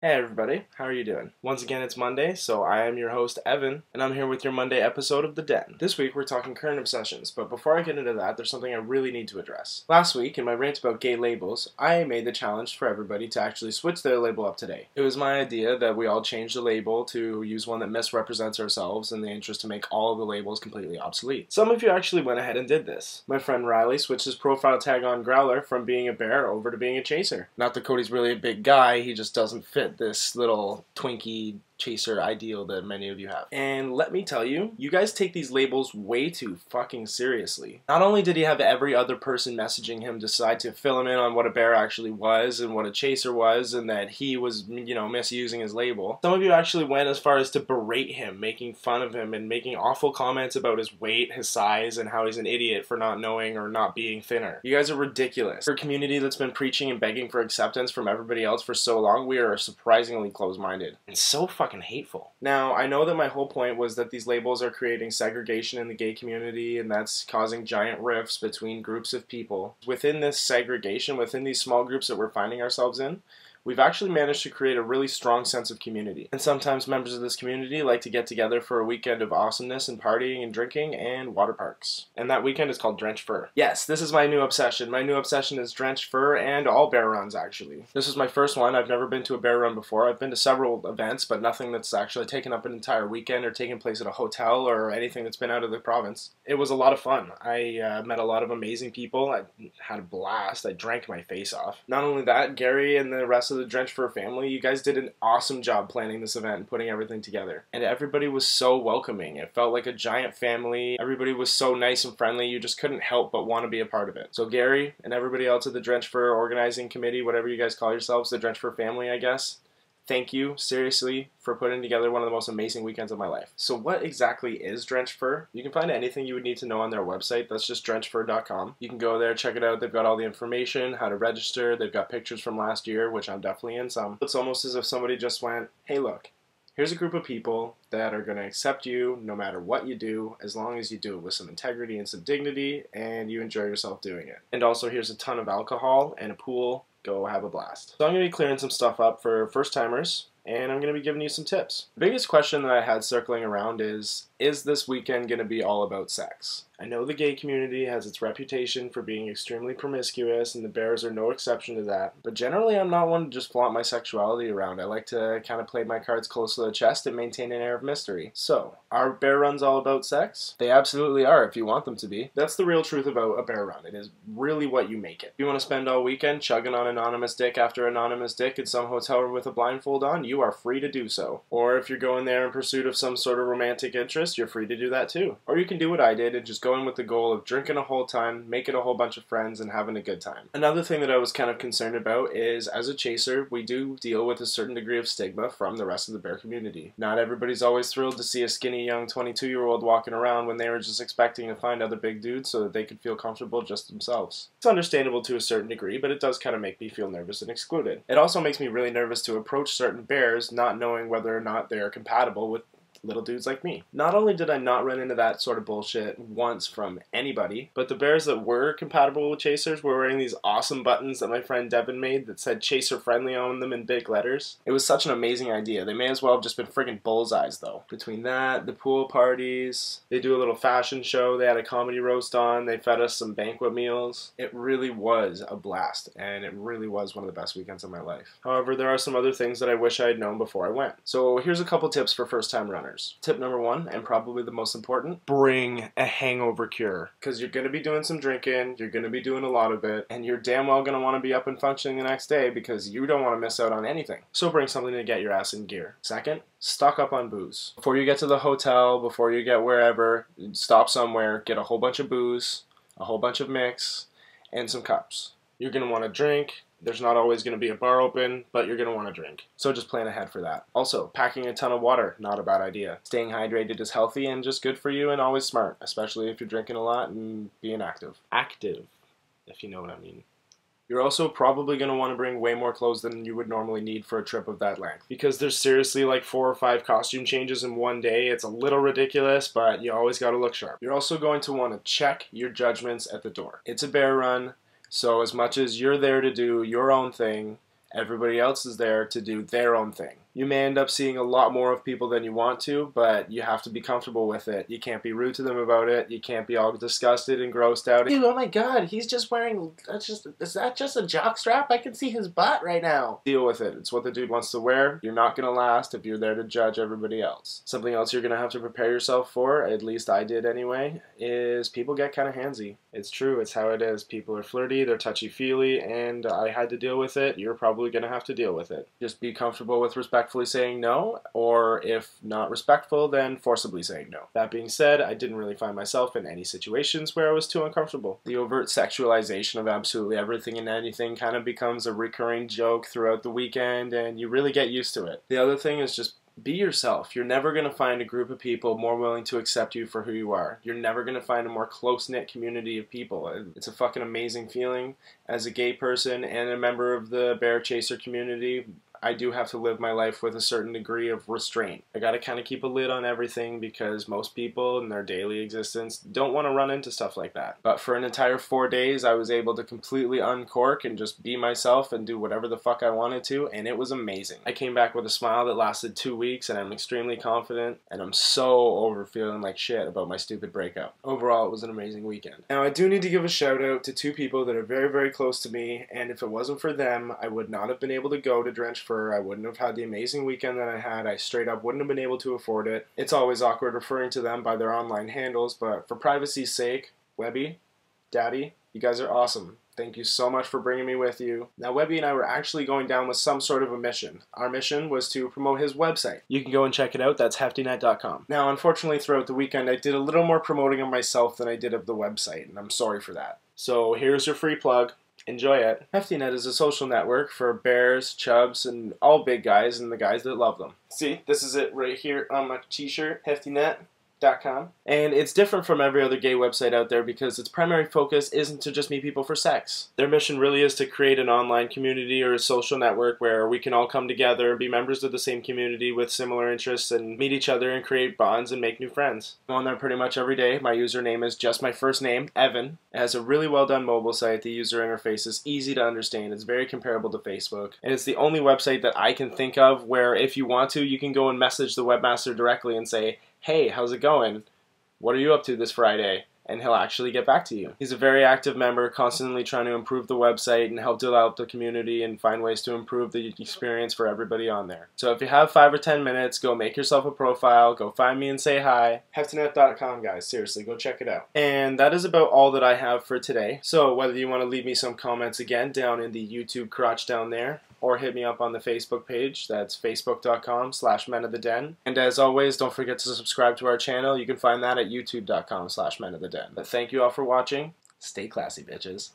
Hey everybody, how are you doing? Once again, it's Monday, so I am your host, Evan, and I'm here with your Monday episode of The Den. This week, we're talking current obsessions, but before I get into that, there's something I really need to address. Last week, in my rant about gay labels, I made the challenge for everybody to actually switch their label up today. It was my idea that we all change the label to use one that misrepresents ourselves in the interest to make all of the labels completely obsolete. Some of you actually went ahead and did this. My friend Riley switched his profile tag on Growler from being a bear over to being a chaser. Not that Cody's really a big guy, he just doesn't fit this little Twinkie chaser ideal that many of you have. And let me tell you, you guys take these labels way too fucking seriously. Not only did he have every other person messaging him decide to fill him in on what a bear actually was and what a chaser was and that he was, misusing his label, some of you actually went as far as to berate him, making fun of him and making awful comments about his weight, his size, and how he's an idiot for not knowing or not being thinner. You guys are ridiculous. For a community that's been preaching and begging for acceptance from everybody else for so long, we are surprisingly close-minded. And so fucking hateful. Now, I know that my whole point was that these labels are creating segregation in the gay community and that's causing giant rifts between groups of people. Within this segregation, within these small groups that we're finding ourselves in, we've actually managed to create a really strong sense of community. And sometimes members of this community like to get together for a weekend of awesomeness and partying and drinking and water parks. And that weekend is called Drenched Fur. Yes, this is my new obsession. My new obsession is Drenched Fur and all bear runs, actually. This is my first one. I've never been to a bear run before. I've been to several events, but nothing that's actually taken up an entire weekend or taken place at a hotel or anything that's been out of the province. It was a lot of fun. I met a lot of amazing people. I had a blast. I drank my face off. Not only that, Gary and the rest of the Drenched Fur family, you guys did an awesome job planning this event and putting everything together. And everybody was so welcoming. It felt like a giant family. Everybody was so nice and friendly. You just couldn't help but want to be a part of it. So Gary and everybody else at the Drenched Fur organizing committee, whatever you guys call yourselves, the Drenched Fur family, I guess. Thank you, seriously, for putting together one of the most amazing weekends of my life. So what exactly is Drenched Fur? You can find anything you would need to know on their website. That's just drenchedfur.com. You can go there, check it out. They've got all the information, how to register. They've got pictures from last year, which I'm definitely in some. It's almost as if somebody just went, hey, look, here's a group of people that are going to accept you no matter what you do, as long as you do it with some integrity and some dignity, and you enjoy yourself doing it. And also, here's a ton of alcohol and a pool. Go have a blast. So I'm going to be clearing some stuff up for first-timers, and I'm going to be giving you some tips. The biggest question that I had circling around is this weekend going to be all about sex? I know the gay community has its reputation for being extremely promiscuous, and the bears are no exception to that. But generally, I'm not one to just flaunt my sexuality around. I like to kind of play my cards close to the chest and maintain an air of mystery. So, are bear runs all about sex? They absolutely are if you want them to be. That's the real truth about a bear run. It is really what you make it. If you want to spend all weekend chugging on anonymous dick after anonymous dick in some hotel room with a blindfold on, you are free to do so. Or if you're going there in pursuit of some sort of romantic interest, you're free to do that too. Or you can do what I did and just go in with the goal of drinking a whole ton, making a whole bunch of friends, and having a good time. Another thing that I was kind of concerned about is, as a chaser, we do deal with a certain degree of stigma from the rest of the bear community. Not everybody's always thrilled to see a skinny young 22-year-old walking around when they were just expecting to find other big dudes so that they could feel comfortable just themselves. It's understandable to a certain degree, but it does kind of make me feel nervous and excluded. It also makes me really nervous to approach certain bears not knowing whether or not they are compatible with little dudes like me. Not only did I not run into that sort of bullshit once from anybody, but the bears that were compatible with chasers were wearing these awesome buttons that my friend Devin made that said chaser friendly on them in big letters. It was such an amazing idea. They may as well have just been friggin' bullseyes though. Between that, the pool parties, they do a little fashion show, they had a comedy roast on, they fed us some banquet meals. It really was a blast, and it really was one of the best weekends of my life. However, there are some other things that I wish I had known before I went. So here's a couple tips for first-time runners. Tip number one, and probably the most important, bring a hangover cure. Because you're going to be doing some drinking, you're going to be doing a lot of it, and you're damn well going to want to be up and functioning the next day because you don't want to miss out on anything. So bring something to get your ass in gear. Second, stock up on booze. Before you get to the hotel, before you get wherever, stop somewhere, get a whole bunch of booze, a whole bunch of mix, and some cups. You're going to want to drink. There's not always going to be a bar open, but you're going to want to drink. So just plan ahead for that. Also, packing a ton of water, not a bad idea. Staying hydrated is healthy and just good for you and always smart, especially if you're drinking a lot and being active. Active, if you know what I mean. You're also probably going to want to bring way more clothes than you would normally need for a trip of that length. Because there's seriously like 4 or 5 costume changes in one day. It's a little ridiculous, but you always got to look sharp. You're also going to want to check your judgments at the door. It's a bear run, so as much as you're there to do your own thing, Everybody else is there to do their own thing. You may end up seeing a lot more of people than you want to, but you have to be comfortable with it. You can't be rude to them about it. You can't be all disgusted and grossed out. Dude, oh my god, he's just wearing, is that just a jockstrap? I can see his butt right now. Deal with it. It's what the dude wants to wear. You're not going to last if you're there to judge everybody else. Something else you're going to have to prepare yourself for, at least I did anyway, is people get kind of handsy. It's true. It's how it is. People are flirty, they're touchy-feely, and I had to deal with it. You're probably going to have to deal with it. Just be comfortable with respectfully saying no, or if not respectful, then forcibly saying no. That being said, I didn't really find myself in any situations where I was too uncomfortable. The overt sexualization of absolutely everything and anything kind of becomes a recurring joke throughout the weekend, and you really get used to it. The other thing is just be yourself. You're never going to find a group of people more willing to accept you for who you are. You're never going to find a more close-knit community of people. It's a fucking amazing feeling. As a gay person and a member of the bear chaser community, I do have to live my life with a certain degree of restraint. I gotta kind of keep a lid on everything because most people in their daily existence don't want to run into stuff like that. But for an entire 4 days, I was able to completely uncork and just be myself and do whatever the fuck I wanted to, and it was amazing. I came back with a smile that lasted 2 weeks, and I'm extremely confident, and I'm so over feeling like shit about my stupid breakup. Overall, it was an amazing weekend. Now, I do need to give a shout out to two people that are very, very close to me, and if it wasn't for them, I would not have been able to go to Drench Fur. I wouldn't have had the amazing weekend that I had. I straight up wouldn't have been able to afford it. It's always awkward referring to them by their online handles, but for privacy's sake, Webby, Daddy, you guys are awesome. Thank you so much for bringing me with you. Now, Webby and I were actually going down with some sort of a mission. Our mission was to promote his website. You can go and check it out. That's heftynet.com. Now, unfortunately, throughout the weekend, I did a little more promoting of myself than I did of the website, and I'm sorry for that. So here's your free plug. Enjoy it. HeftyNet is a social network for bears, chubs, and all big guys and the guys that love them. See, this is it right here on my t-shirt, heftynet.com. And it's different from every other gay website out there because its primary focus isn't to just meet people for sex. Their mission really is to create an online community or a social network where we can all come together, be members of the same community with similar interests, and meet each other and create bonds and make new friends. I'm on there pretty much every day. My username is just my first name, Evan. It has a really well done mobile site. The user interface is easy to understand. It's very comparable to Facebook. And it's the only website that I can think of where if you want to, you can go and message the webmaster directly and say, hey, how's it going? What are you up to this Friday? And he'll actually get back to you. He's a very active member, constantly trying to improve the website and help develop the community and find ways to improve the experience for everybody on there. So if you have 5 or 10 minutes, go make yourself a profile, go find me and say hi. heftynet.com, guys. Seriously, go check it out. And that is about all that I have for today. So whether you want to leave me some comments again down in the YouTube crotch down there, or hit me up on the Facebook page. That's facebook.com/menoftheden. And as always, don't forget to subscribe to our channel. You can find that at youtube.com/menoftheden. But thank you all for watching. Stay classy, bitches.